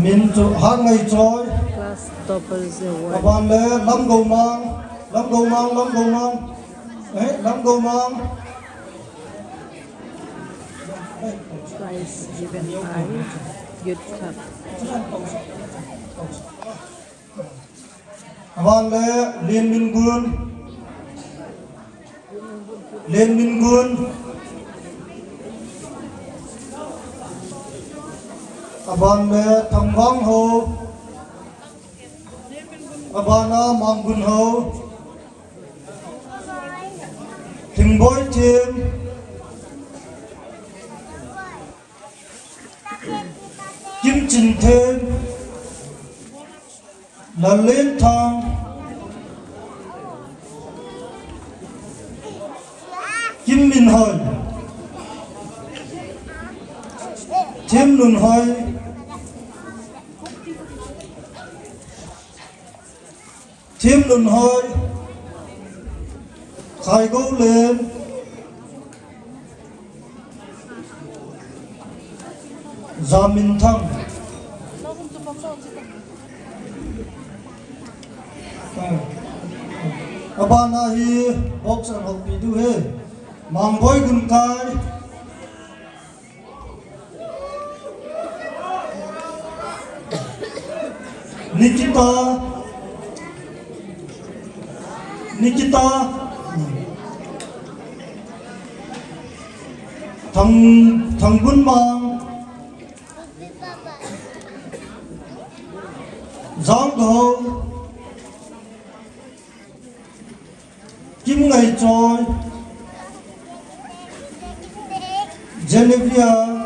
mình cho hát ngày trôi Class double zero các one. bạn lẽ lắm cầu mang ấy lắm cầu mang Price given by Youth Cup. các bạn lẽ liên minh quân các bạn lẽ thằng vang hồ các bạn mang quân hồ thình bối chim kim trình thêm là lên thang kim minh hồi thêm lùn hồi khai gấu lên gia minh thăng abana hi box and hok pidu he mang boy gun kai Nikita thằng buôn mang giang đồ kim ngày trôi Genevieve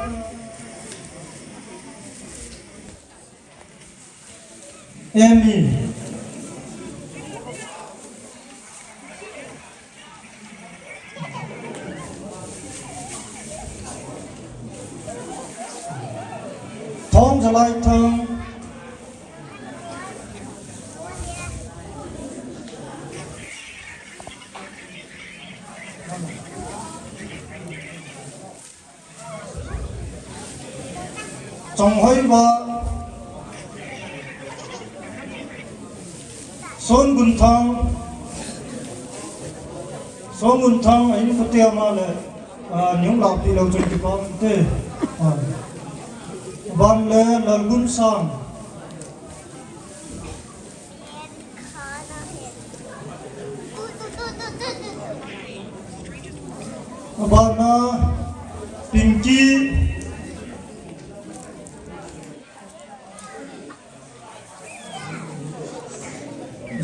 Amy Thong trở lại thằng trong hơi và Son gun thang anh có tiêu mà là những lão thì lâu trên cái con thế ban lệ là gun sang ban Pinky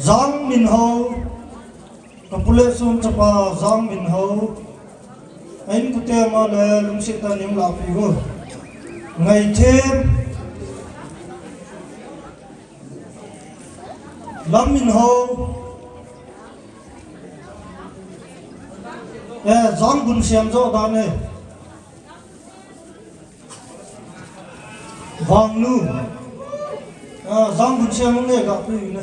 Giang Min Ho population chapa Giang Min Ho anh có tiêu mà là lung sĩ ta những lão thì go ngày thêm Lam Min Ho Giang Bun Siam zo da ne Wang Nu Giang Bun Siam ne gặp đi ne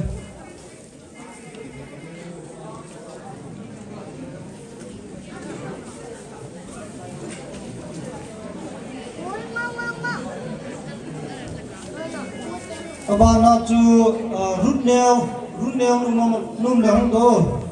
các bạn chú rút neo num leng do